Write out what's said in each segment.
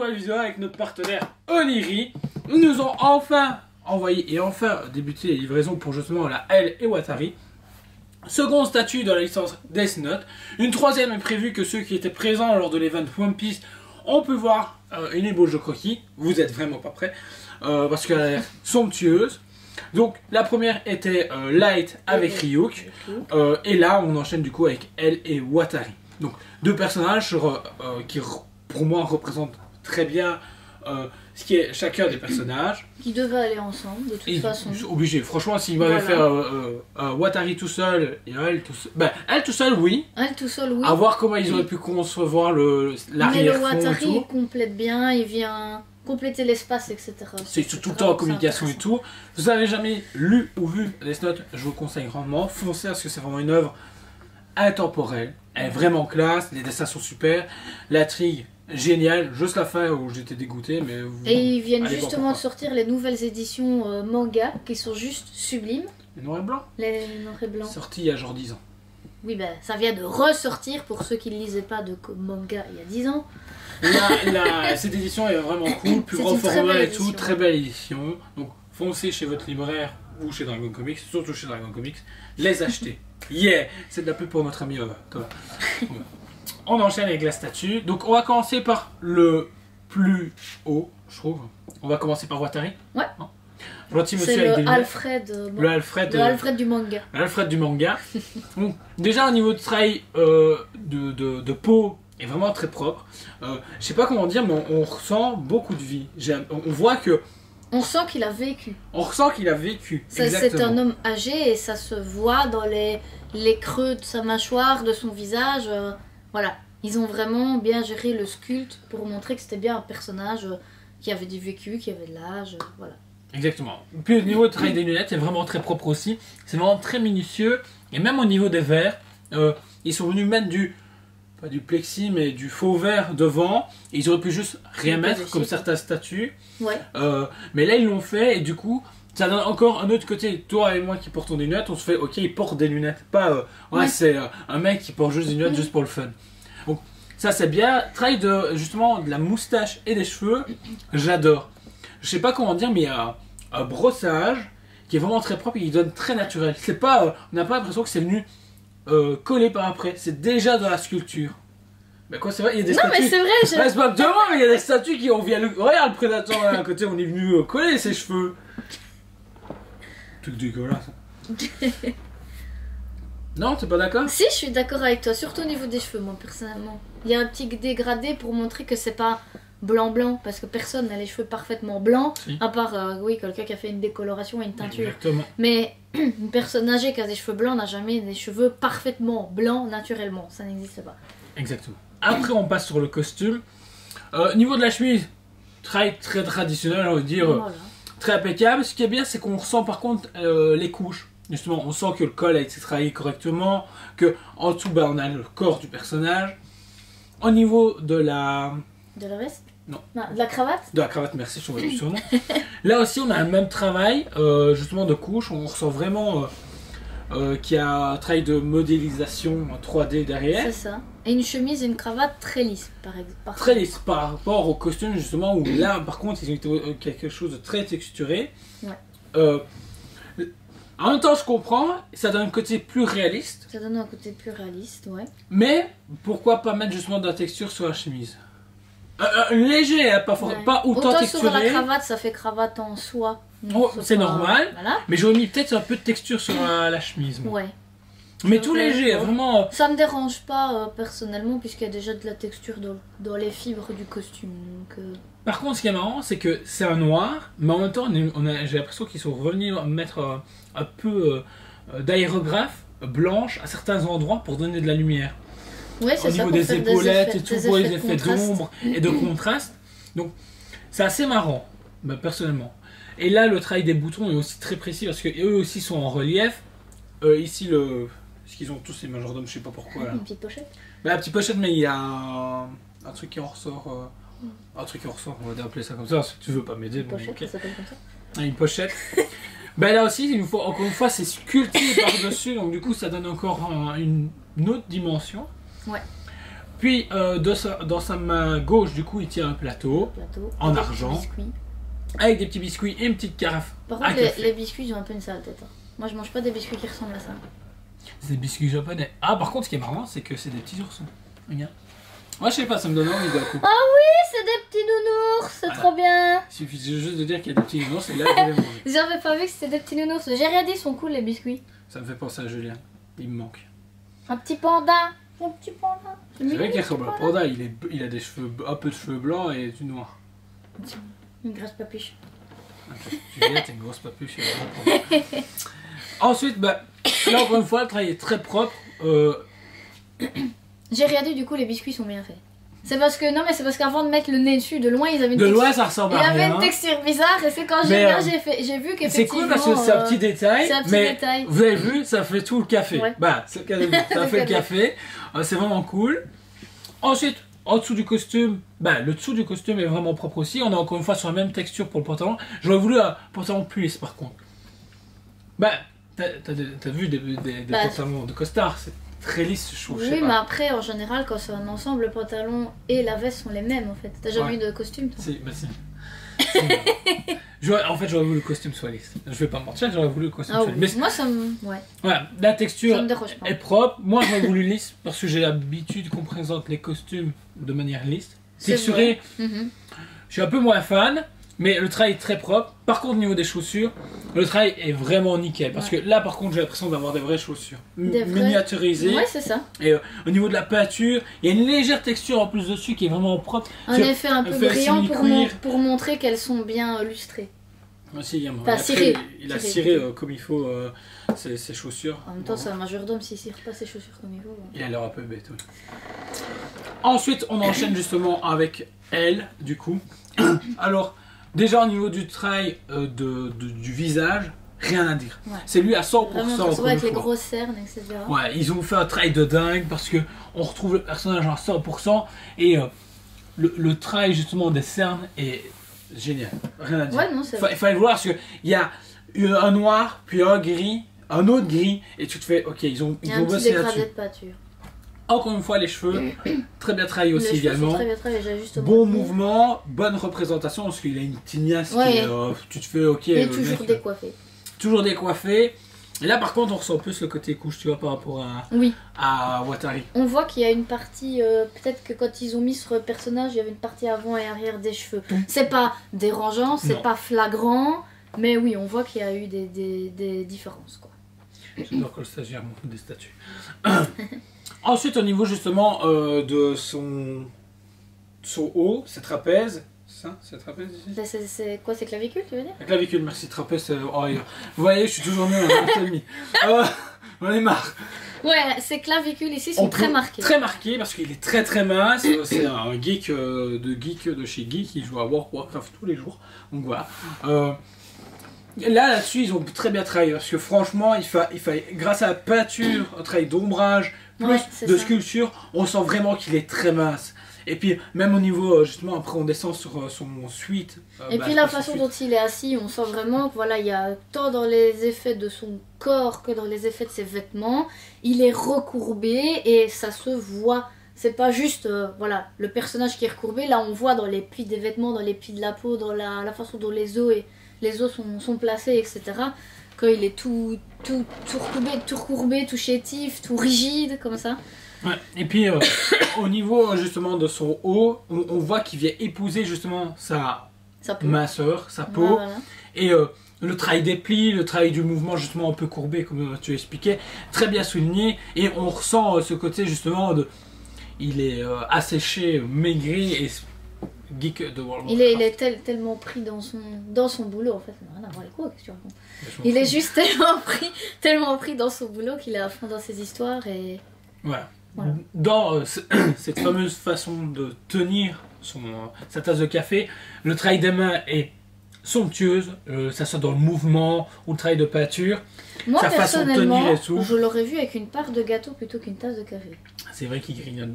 nouvelle vidéo avec notre partenaire Oniri. Ils nous ont enfin envoyé et enfin débuté les livraisons pour justement la L et Watari. Second statut dans la licence Death Note. Une troisième est prévue que ceux qui étaient présents lors de l'event One Piece ont pu voir une ébauche de croquis. Vous êtes vraiment pas prêts parce qu'elle a l'air somptueuse. Donc la première était Light avec Ryuk et là on enchaîne du coup avec L et Watari. Donc deux personnages qui pour moi représentent très bien ce qui est chacun des personnages. Qui devaient aller ensemble de toute façon. Obligé. Franchement, s'ils m'avaient fait Watari tout seul et elle tout seul, ben elle tout seul oui. Elle tout seul oui. À voir comment ils auraient pu concevoir l'arrière-fond. Mais le Watari et tout. il complète bien, il vient compléter l'espace, etc. C'est tout le temps en communication et tout. Vous n'avez jamais lu ou vu Death Note, je vous conseille grandement. Foncez parce que c'est vraiment une œuvre intemporelle. Elle est vraiment classe, les dessins sont super, l'intrigue géniale, juste la fin où j'étais dégoûté. Mais et ils viennent justement de sortir les nouvelles éditions manga qui sont juste sublimes. Les noirs et blancs. Les noirs et blancs. Sorti il y a genre 10 ans. Oui, ben ça vient de ressortir pour ceux qui ne lisaient pas de manga il y a 10 ans. Cette édition est vraiment cool, plus grand format et tout, très belle édition. Donc foncez chez votre libraire ou chez Dragon Comics, surtout chez Dragon Comics, les acheter. Yeah, c'est de la pub pour notre ami Thomas. On enchaîne avec la statue. Donc on va commencer par le plus haut, je trouve. On va commencer par Watari. Ouais. C'est le Alfred. Le Alfred. Alfred du manga. L'Alfred du manga. Donc, déjà au niveau de travail de peau est vraiment très propre. Je sais pas comment dire, mais on ressent beaucoup de vie. On voit que. On sent qu'il a vécu. On ressent qu'il a vécu. C'est un homme âgé et ça se voit dans les creux de sa mâchoire, de son visage. Voilà. Ils ont vraiment bien géré le sculpte pour montrer que c'était bien un personnage qui avait du vécu, qui avait de l'âge. Voilà. Exactement. Puis au niveau de travail des lunettes, c'est vraiment très propre aussi. C'est vraiment très minutieux. Et même au niveau des verres, ils sont venus mettre pas du plexi, mais du faux verre devant. Et ils auraient pu juste rien mettre, comme certains statues. Ouais. Mais là, ils l'ont fait. Et du coup, ça donne encore un autre côté. Toi et moi qui portons des lunettes, on se fait, ok, il porte des lunettes. Pas, c'est un mec qui porte juste des lunettes juste pour le fun. Donc, ça, c'est bien. Travail justement de la moustache et des cheveux, j'adore. Je sais pas comment dire, mais il y a un brossage qui est vraiment très propre et qui donne très naturel. C'est pas, on n'a pas l'impression que c'est venu coller par après. C'est déjà dans la sculpture. Mais quoi, c'est vrai, il y a des statues. Non, mais c'est vrai, c'est pas demain, il y a des statues qui ont vient. Regarde le prédateur là à côté, on est venu coller ses cheveux. Truc dégueulasse. Non, t'es pas d'accord? Si, je suis d'accord avec toi, surtout au niveau des cheveux, moi personnellement. Il y a un petit dégradé pour montrer que c'est pas blanc, parce que personne n'a les cheveux parfaitement blancs, à part quelqu'un qui a fait une décoloration et une teinture. Exactement. Mais une personne âgée qui a des cheveux blancs n'a jamais des cheveux parfaitement blancs naturellement, ça n'existe pas. Exactement. Après, on passe sur le costume. Niveau de la chemise, très traditionnel, on va dire, voilà. Très impeccable. Ce qui est bien, c'est qu'on ressent par contre les couches. Justement, on sent que le col a été travaillé correctement, que en dessous, on a le corps du personnage. Au niveau de la... De la veste? Non. De la cravate? De la cravate, merci, je suis sur nom. Là aussi, on a le même travail, justement, de couches. On ressent vraiment qu'il y a un travail de modélisation en 3D derrière. C'est ça. Et une chemise et une cravate très lisse, par exemple. Très lisse par rapport au costume, justement, où là, par contre, ils ont été quelque chose de très texturé. Ouais. En même temps, je comprends, ça donne un côté plus réaliste. Ça donne un côté plus réaliste, ouais. Mais pourquoi pas mettre justement de la texture sur la chemise? Léger, hein, pas autant texturé. Sur la cravate, ça fait cravate en soie. C'est normal, voilà. Mais j'aurais mis peut-être un peu de texture sur la chemise. Moi. Ouais. Mais tout léger, vraiment. Ça me dérange pas personnellement, puisqu'il y a déjà de la texture dans les fibres du costume. Donc, Par contre, ce qui est marrant, c'est que c'est un noir, mais en même temps, j'ai l'impression qu'ils sont revenus mettre un peu d'aérographe blanche à certains endroits pour donner de la lumière. Ouais, c'est ça. Au niveau des épaulettes et tout, pour les effets d'ombre et de contraste. Donc, c'est assez marrant, personnellement. Et là, le travail des boutons est aussi très précis parce qu'eux aussi sont en relief. Ici, ce qu'ils ont tous les majordomes, je sais pas pourquoi. Là. Une petite pochette. La petite pochette, mais il y a un truc qui en ressort. Un truc qui en ressort, on va appeler ça comme ça, si tu veux pas m'aider. Une pochette, ça s'appelle comme ça. Une pochette. Là aussi, encore une fois, c'est sculpté par-dessus, donc du coup, ça donne encore une autre dimension. Ouais. Puis dans sa main gauche, du coup, il tient un plateau en avec argent, des biscuits. avec des petits biscuits et une petite carafe Par à contre, café. les biscuits, ils ont un peu une sale tête. Hein. Moi, je mange pas des biscuits qui ressemblent à ça. C'est des biscuits japonais. Ah, par contre, ce qui est marrant, c'est que c'est des petits oursons. Regarde. Moi, je sais pas, ça me donne envie d'un coup. Ah oui, c'est des petits nounours, c'est trop bien. Il suffit juste de dire qu'il y a des petits nounours et là, je vais les manger. J'avais pas vu que c'était des petits nounours. J'ai rien dit, ils sont cool les biscuits. Ça me fait penser à Julien. Il me manque. Un petit panda. Un petit panda. C'est vrai qu'il ressemble à un panda. Il a des cheveux, un peu de cheveux blancs et du noir. Une grasse papiche. Okay. Julien, t'es une grosse papuche. Ensuite, bah, là encore une fois, le travail est très propre. J'ai rien dit, du coup, les biscuits sont bien faits. C'est parce que, non, mais c'est parce qu'avant de mettre le nez dessus, de loin, ils avaient une De texture. loin, ça ressemble Il à avait rien. une texture bizarre et c'est quand j'ai Mais, regardé, j'ai vu qu'effectivement. C'est cool parce que c'est un petit détail, c'est un petit mais détail. vous avez vu, ça fait tout le café. Ouais. Bah, c'est quasiment, ça fait le café. C'est vraiment cool. Ensuite, en dessous du costume, bah, le dessous du costume est vraiment propre aussi. On est encore une fois sur la même texture pour le pantalon. J'aurais voulu un pantalon plus lisse par contre. Bah, t'as vu des Bah, pantalons de costard, c'est très lisse, je trouve. je sais Oui, pas. mais après, en général, quand c'est un ensemble, le pantalon et la veste sont les mêmes en fait. T'as jamais Ouais. eu de costume toi? Si, bah si. En fait, j'aurais voulu le costume soit lisse. Je vais pas mentir, j'aurais voulu le costume Ah soit oui. lisse. Mais Moi, ça me. Ouais. voilà, la Ça texture me dérange pas. est propre. Moi, j'aurais voulu lisse parce que j'ai l'habitude qu'on présente les costumes de manière lisse. C'est Texturé, Mhm. je suis un peu moins fan, mais le travail est très propre. Par contre, au niveau des chaussures, le travail est vraiment nickel. Parce que là, par contre, j'ai l'impression d'avoir des vraies chaussures. Des vraies- Miniaturisées. Ouais, c'est ça. Et au niveau de la peinture, il y a une légère texture en plus dessus qui est vraiment propre. Un Sur- effet un peu fait brillant simili-cuir. pour montrer qu'elles sont bien lustrées. Aussi, il a, Enfin, ciré. il a Ciré, ciré plutôt. comme il faut ses chaussures. En même temps, c'est un majordome s'il cire pas ses chaussures comme il faut. Il a l'air un peu bête, oui. Ensuite, on enchaîne justement avec elle, du coup. Alors, déjà au niveau du travail du visage, rien à dire. Ouais. C'est lui à 100%. Vraiment, ça se encore voit avec une les fois. grosses cernes, etc. Ouais, ils ont fait un travail de dingue parce que on retrouve le personnage à 100% et le travail justement des cernes est génial. Rien à dire. Ouais, non, c'est Il fallait le voir parce qu'il y a un noir, puis un gris, un autre gris, et tu te fais, ok, ils ont Il y a un petit bossé dégradé là-dessus. de pâture. Encore une fois, les cheveux, très bien travaillé aussi Les cheveux sont également. très bien travaillés, j'ai juste Bon mouvement, bonne représentation, parce qu'il a une tignasse Ouais. qui est, tu te fais, ok. Il est le toujours mec, décoiffé. toujours décoiffé. Et là, par contre, on ressent plus le côté couche, tu vois, par rapport Oui. à Watari. On voit qu'il y a une partie, peut-être que quand ils ont mis sur le personnage, il y avait une partie avant et arrière des cheveux. C'est pas dérangeant, c'est Non. pas flagrant, mais oui, on voit qu'il y a eu des différences, quoi. J'adore que le stagiaire montre des statues. Ensuite, au niveau justement de son haut, ses trapèzes. C'est ça, c'est trapèze ici? C'est quoi, c'est clavicule, tu veux dire? La clavicule, merci. Trapèze, c'est. Oh, vous voyez, je suis toujours nul en anatomie. On est marre. Ouais, ces clavicules ici sont très marquées. Très marqué parce qu'il est très très mince. C'est un geek de chez Geek qui joue à Warcraft tous les jours. Donc voilà. Là-dessus, ils ont très bien travaillé parce que franchement, il fallait, grâce à la peinture, un travail d'ombrage, plus Ouais, c'est de ça. sculpture, on sent vraiment qu'il est très mince. Et puis, même au niveau, justement, après on descend sur son suite. Et puis la façon dont il est assis, on sent vraiment que voilà, il y a tant dans les effets de son corps que dans les effets de ses vêtements. Il est recourbé et ça se voit. C'est pas juste voilà, le personnage qui est recourbé. Là, on voit dans les plis des vêtements, dans les plis de la peau, dans la façon dont les os sont placés, etc. Quand il est tout recourbé, tout chétif, tout rigide, comme ça. Ouais. Et puis, au niveau justement de son haut, on voit qu'il vient épouser justement sa peau. minceur, sa peau. Ouais, voilà. Et le travail des plis, le travail du mouvement justement un peu courbé comme tu expliquais, très bien souligné. Et on ressent ce côté justement de... Il est asséché, maigri et geek de World of Il est Warcraft. tellement pris dans son boulot en fait. Rien à voir avec quoi, qu'est-ce que tu racontes? Je m'en Il est fous. juste tellement pris dans son boulot qu'il est à fond dans ses histoires et... Voilà. Voilà. Dans cette fameuse façon de tenir sa tasse de café, le travail des mains est somptueuse, ça soit dans le mouvement ou le travail de peinture. Moi Sa façon de personnellement, tenir et tout. je l'aurais vu avec une part de gâteau plutôt qu'une tasse de café. C'est vrai qu'il grignote.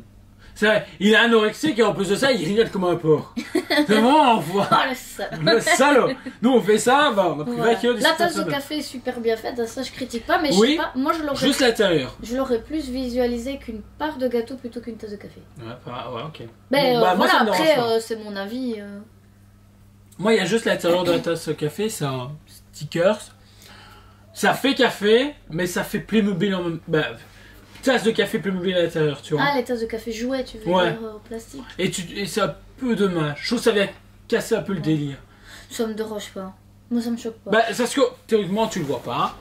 C'est vrai, il est anorexique et en plus de ça, il rigole comme un porc. C'est vraiment, on voit. Oh le salaud. Le salaud. Nous, on fait ça, bah, on a pris Voilà. 20 kilos de La tasse de semaine. café est super bien faite, ça je critique pas, mais Oui. je sais pas, moi Juste l'intérieur. je l'aurais plus visualisé qu'une part de gâteau plutôt qu'une tasse de café. Ouais, ok. Mais Bon, bah, moi, voilà, ça me après dérange pas. c'est mon avis. Moi, il y a juste l'intérieur de la tasse de café, c'est un stickers. Ça fait café, mais ça fait Playmobil en même bah, tasse de café Playmobil à l'intérieur, tu vois. Ah, les tasses de café jouets, tu veux Ouais. dire en plastique. Et c'est un peu dommage. Je trouve que ça vient casser un peu le délire. Ça me dérange pas. Moi ça me choque pas. Bah, c'est parce que théoriquement, tu le vois pas,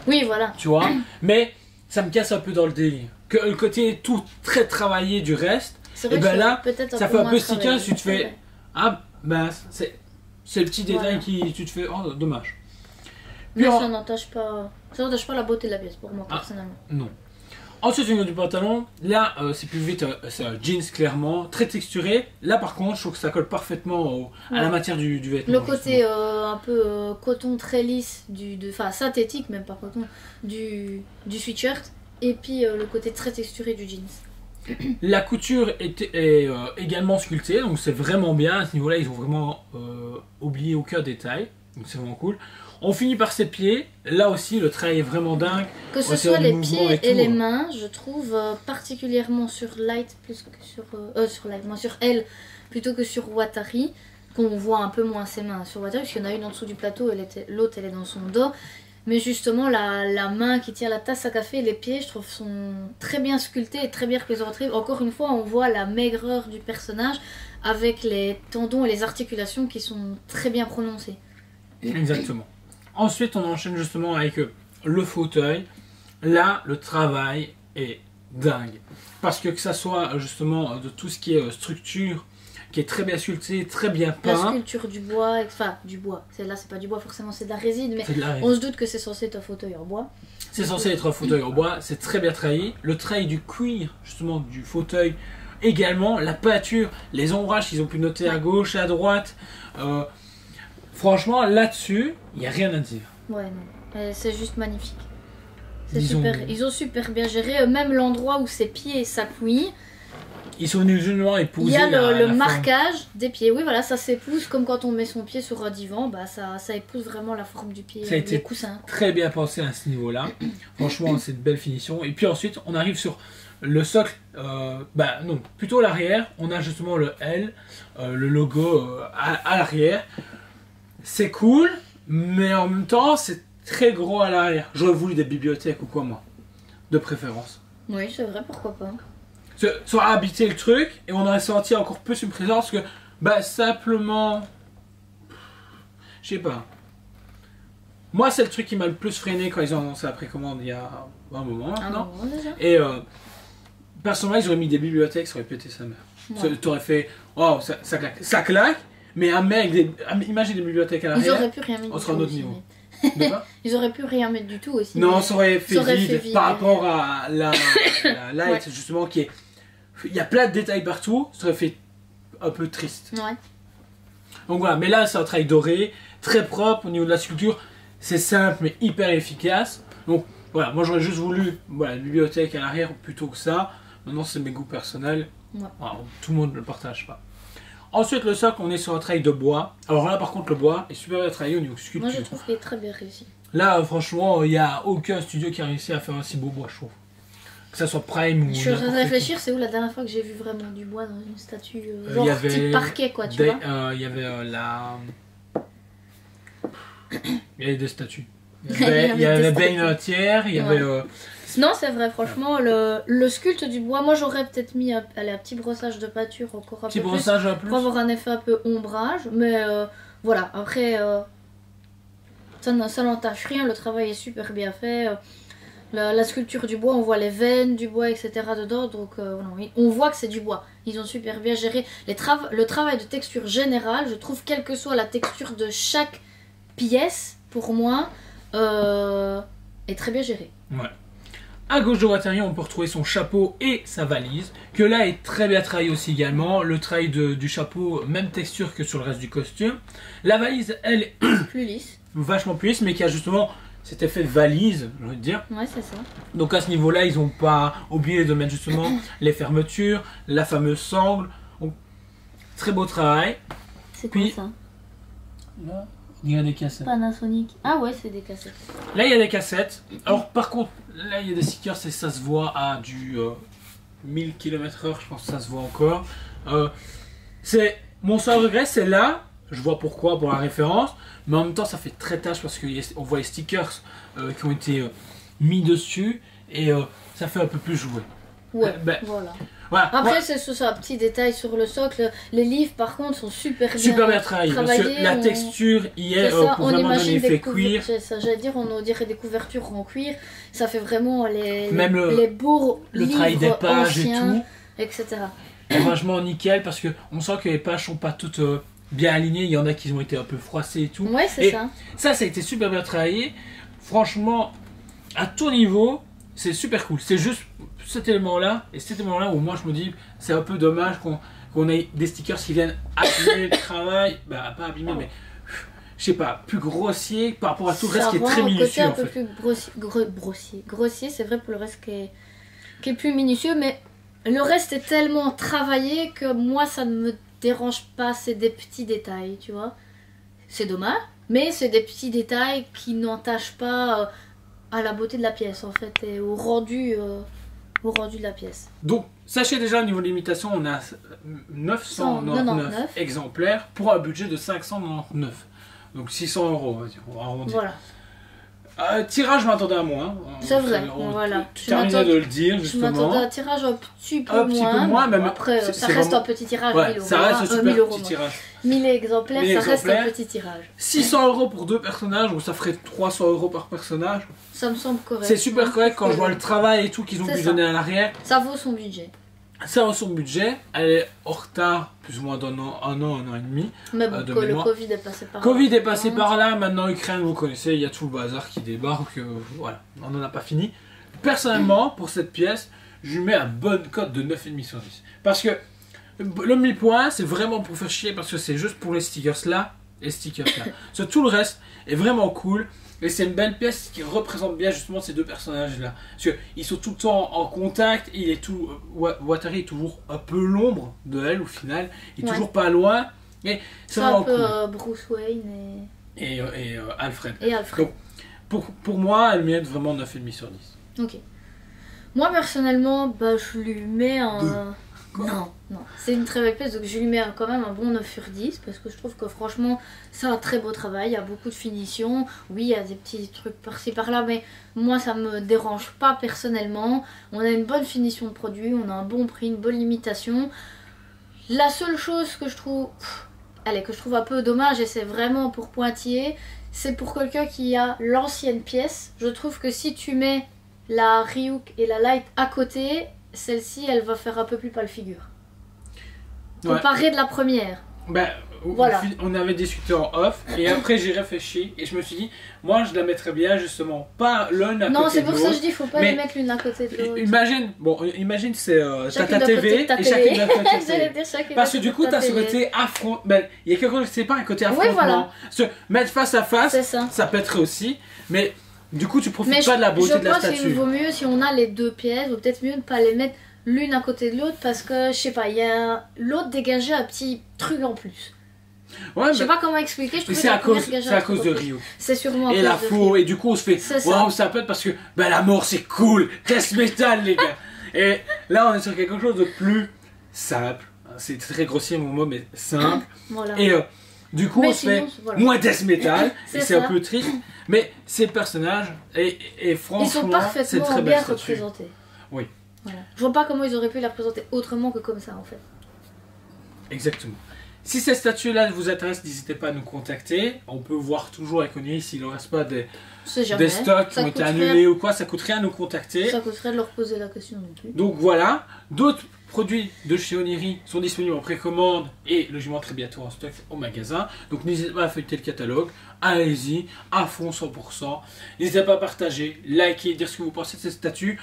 Oui, voilà. tu vois. Mais ça me casse un peu dans le délire. Que le côté tout très travaillé du reste, C'est et vrai ben que là, peut-être ça un fait un moins peu sticker, travaillé. tu te C'est fais- vrai. ah, bah, c'est le petit détail Voilà. qui tu te fais, oh, dommage. Mais Puis ça n'entache pas la beauté de la pièce pour moi Ah. personnellement. Non. Ensuite, au niveau du pantalon, là, c'est plus vite, c'est un jeans clairement, très texturé. Là, par contre, je trouve que ça colle parfaitement à la Ouais. matière du vêtement. Le côté justement. un peu coton très lisse, enfin synthétique même pas coton, du sweatshirt, et puis le côté très texturé du jeans. La couture est également sculptée, donc c'est vraiment bien. À ce niveau-là, ils ont vraiment oublié aucun détail, donc c'est vraiment cool. On finit par ses pieds. Là aussi, le travail est vraiment dingue. Que ce Ouais, c'est soit un les mouvement pieds et et tout, les hein. mains, je trouve particulièrement sur Light plus que sur Light, moi sur elle plutôt que sur Watari, qu'on voit un peu moins ses mains sur Watari, parce qu'il y en a une en dessous du plateau, l'autre elle est dans son dos. Mais justement, la main qui tient la tasse à café et les pieds, je trouve, sont très bien sculptés et très bien représentés. Encore une fois, on voit la maigreur du personnage avec les tendons et les articulations qui sont très bien prononcées. Exactement. Ensuite, on enchaîne justement avec le fauteuil. Là, le travail est dingue. Parce que ça soit justement de tout ce qui est structure, qui est très bien sculpté, très bien La peint. sculpture du bois, enfin du bois, là c'est pas du bois forcément, c'est de la résine, mais C'est de la on se doute que c'est censé être un fauteuil en bois. C'est censé être un fauteuil en bois, c'est très bien travaillé. Le travail du cuir, justement, du fauteuil, également. La peinture, les ombrages qu'ils ont pu noter à gauche et à droite. Franchement, là-dessus, il n'y a rien à dire. Ouais, non. C'est juste magnifique. Ils ont super bien géré, même l'endroit où ses pieds s'appuient. Ils sont venus justement Il épouser y a la le forme. marquage des pieds. Oui, voilà, ça s'épouse comme quand on met son pied sur un divan, bah ça épouse vraiment la forme du pied, Ça a été les coussins. Très bien pensé à ce niveau-là. Franchement, c'est une belle finition. Et puis ensuite, on arrive sur le socle. Non, plutôt l'arrière. On a justement le L, le logo à l'arrière. C'est cool, mais en même temps, c'est très gros à l'arrière. J'aurais voulu des bibliothèques ou quoi, moi, de préférence. Oui, c'est vrai, pourquoi pas. Ça aurait habité le truc et on aurait senti encore plus une présence que, simplement. Je sais pas. Moi, c'est le truc qui m'a le plus freiné quand ils ont annoncé la précommande il y a un moment Ah maintenant. non, déjà. Et personnellement, ils auraient mis des bibliothèques, ça aurait pété sa mère. Ouais. T'aurais fait, oh, ça claque. Ça claque, mais un mec, imagine des bibliothèques à Ils l'arrière. auraient pu rien mettre on du sera à tout un autre aussi, niveau. mais- De quoi Ils auraient pu rien mettre du tout aussi. Non, mais- ça aurait fait, ça aurait vide, fait vide, par ouais. rapport à la light, justement, qui est. Il y a plein de détails partout, ça aurait fait un peu triste. Ouais. Donc voilà, mais là, c'est un travail doré, très propre au niveau de la sculpture. C'est simple, mais hyper efficace. Donc voilà, moi j'aurais juste voulu une bibliothèque à l'arrière plutôt que ça. Maintenant, c'est mes goûts personnels. Ouais. Voilà, tout le monde ne le partage pas. Ensuite, le socle, on est sur un travail de bois. Alors là, par contre, le bois est super bien travaillé au niveau sculpture. Moi je trouve qu'il est très bien réussi. Là, franchement, il n'y a aucun studio qui a réussi à faire un si beau bois, je trouve. Que ça soit Prime ou. Je suis en train de n'importe réfléchir, c'est où la dernière fois que j'ai vu vraiment du bois dans une statue, Il genre y avait type parquet quoi, tu des- vois. Il y avait la. Il y avait des statues. Il Il y avait y avait des Bane statues. entière, il y avait. Non, c'est vrai, franchement, le sculpte du bois, moi j'aurais peut-être mis un petit brossage de peinture encore un Petit peu plus brossage en plus. pour avoir un effet un peu ombrage, mais voilà, après ça n'entache rien, le travail est super bien fait. La sculpture du bois, on voit les veines du bois, etc. dedans, donc voilà, on voit que c'est du bois. Ils ont super bien géré le travail de texture générale, je trouve, quelle que soit la texture de chaque pièce, pour moi, est très bien gérée. Ouais. À gauche de Watari, on peut retrouver son chapeau et sa valise, que là est très bien travaillé aussi également. Le travail du chapeau, même texture que sur le reste du costume. La valise, elle est Plus lisse. vachement plus lisse, mais qui a justement cet effet de valise, je veux dire. Ouais, c'est ça. Donc à ce niveau-là, ils n'ont pas oublié de mettre justement les fermetures, la fameuse sangle. Donc, très beau travail. C'est quoi Puis- ça? Là, il y a des cassettes. Panasonic. Ah ouais, c'est des cassettes. Là, il y a des cassettes. Alors par contre, là, il y a des stickers et ça se voit à du 1000 km/h, je pense que ça se voit encore. C'est mon seul regret, c'est là. Je vois pourquoi, pour la référence. Mais en même temps, ça fait très tâche parce qu'on voit les stickers qui ont été mis dessus. Et ça fait un peu plus jouer. Ouais, Ben, voilà. Voilà. Après, c'est ça, un petit détail sur le socle. Les livres, par contre, sont super bien. Super bien travaillé. Parce que travaillés, la on- texture y est C'est ça, pour on vraiment donner imagine effet des cuir. couvertures. J'allais dire, on dirait des couvertures en cuir. Ça fait vraiment Même les beaux Le travail des livres pages anciens, et etc. tout. Franchement, nickel. Parce qu'on sent que les pages sont pas toutes bien alignées. Il y en a qui ont été un peu froissées et tout. Ouais, c'est Et- ça. Ça a été super bien travaillé. Franchement, à tout niveau, c'est super cool. C'est juste cet élément-là et cet élément-là où moi je me dis, c'est un peu dommage qu'on ait des stickers qui viennent abîmer le travail. Bah, pas abîmer, mais je sais pas, plus grossier par rapport à tout le reste Ça qui est rend très un côté minutieux un en peu fait. plus grossier, c'est vrai pour le reste qui est plus minutieux, mais le reste est tellement travaillé que moi ça ne me dérange pas, c'est des petits détails, tu vois. C'est dommage, mais c'est des petits détails qui n'entachent pas à la beauté de la pièce en fait et au rendu de la pièce. Donc, sachez déjà au niveau de l'imitation, on a 999 199. exemplaires pour un budget de 599. Donc 600 euros, on va dire, on va arrondir. Voilà. Tirage, je m'attendais à moins. C'est vrai, voilà. Tu Je terminais m'attends- de le dire, Je justement. m'attendais à un tirage un petit peu Un petit peu moins. moins, mais même- après, c'est- ça c'est reste vraiment- un petit tirage, Ouais, 1000 euros. ça reste un hein, super 1000 euros, petit moi. tirage. 1000 exemplaires, 1000 ça reste un exemplaires. petit tirage. 600 euros pour deux personnages, donc ça ferait 300 euros par personnage. Ça me semble correct. C'est super Moi, correct quand trouve je vois que le travail et tout qu'ils ont C'est pu ça. donner à l'arrière. ça vaut son budget. Ça a son budget, elle est en retard plus ou moins d'un an, un an et demi. Mais bon, de que le mémoire. Covid est passé par là. Covid est passé par là, maintenant Ukraine, vous connaissez, il y a tout le bazar qui débarque, voilà, on n'en a pas fini. Personnellement, pour cette pièce, je lui mets un bonne cote de 9,5 sur 10. Parce que le 1000 points, c'est vraiment pour faire chier, parce que c'est juste pour les stickers là, et stickers là. Parce que tout le reste est vraiment cool, et c'est une belle pièce qui représente bien justement ces deux personnages là. Parce qu'ils sont tout le temps en contact, il est tout, Watari est toujours un peu l'ombre de elle au final, il est Ouais. toujours pas loin, et c'est C'est un vraiment peu cool. Bruce Wayne Et Alfred. et Alfred. Donc, pour moi, elle mérite vraiment 9,5 sur 10. Ok. Moi, personnellement, bah, je lui mets un... Non, non. C'est une très belle pièce, donc je lui mets quand même un bon 9 sur 10, parce que je trouve que franchement, c'est un très beau travail, il y a beaucoup de finition. Oui, il y a des petits trucs par-ci par-là, mais moi, ça me dérange pas personnellement. On a une bonne finition de produit, on a un bon prix, une bonne limitation. La seule chose que je trouve... Allez, que je trouve un peu dommage, et c'est vraiment pour Poitiers, c'est pour quelqu'un qui a l'ancienne pièce. Je trouve que si tu mets la Ryuk et la Light à côté, celle-ci, elle va faire un peu plus pâle figure. Ouais. Comparé de la première. Ben, Voilà. on avait discuté en off, et après j'ai réfléchi, et je me suis dit, moi je la mettrais bien justement, pas l'une à Non, côté c'est de pour ça que l'autre. je dis, il faut pas Mais les mettre l'une à côté de l'autre. Imagine c'est t'as Chacune ta d'un côté TV de ta et chacune télé. d'un côté de ta J'allais télé. dire chacune Parce que d'un du coup, côté de t'as ce ta télé. côté affront. Ben, il y a quelque chose, c'est pas un côté affrontement. voilà. Parce que mettre face à face, C'est ça. ça pèterait aussi. Mais du coup, tu profites Mais pas de la beauté je de la pense qu'il statue. vaut mieux, si on a les deux pièces, vaut peut-être mieux ne pas les mettre l'une à côté de l'autre, parce que, je sais pas, il y a l'autre dégageait un petit truc en plus. Ouais, Je sais pas comment expliquer, je mais trouve c'est que à la première cause, dégageait c'est à un truc cause en de plus. Ryu. C'est sûrement à Et cause la de faux, Ryu. et du coup on se fait C'est ça. waouh, ça pète parce que ben, la mort c'est cool, death metal les gars. Et là on est sur quelque chose de plus simple. C'est très grossier mon mot, mais simple. Voilà. Et du coup Mais on se fait sinon, voilà. moins death metal, C'est et c'est un ça. peu triste. Mais ces personnages, et Ils franchement, sont c'est une parfaitement très belle bien statue. représentés. Oui. Voilà. Je vois pas comment ils auraient pu la représenter autrement que comme ça en fait. Exactement. Si cette statue-là vous intéresse, n'hésitez pas à nous contacter. On peut voir toujours avec Oniris s'il ne reste pas C'est jamais. des stocks qui Ça ont été coûte rien. annulés ou quoi, ça coûte rien à nous contacter. Ça coûterait de leur poser la question non plus. Donc voilà, d'autres produits de chez Oniri sont disponibles en précommande et logiquement très bientôt en stock au magasin. Donc n'hésitez pas à feuilleter le catalogue, allez-y, à fond 100%. N'hésitez pas à partager, liker, dire ce que vous pensez de cette statue.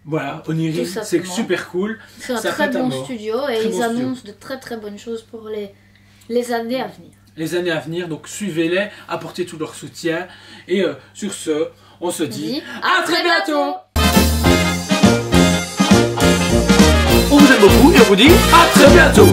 Voilà, Oniri, Tout c'est simplement. super cool. C'est un Ça très prête à bon mort. studio et Très ils bon studio. annoncent de très très bonnes choses pour les années à venir. les années à venir. Donc suivez-les, apportez tout leur soutien. Et sur ce, on se dit à très bientôt. On vous aime beaucoup et on vous dit à très bientôt.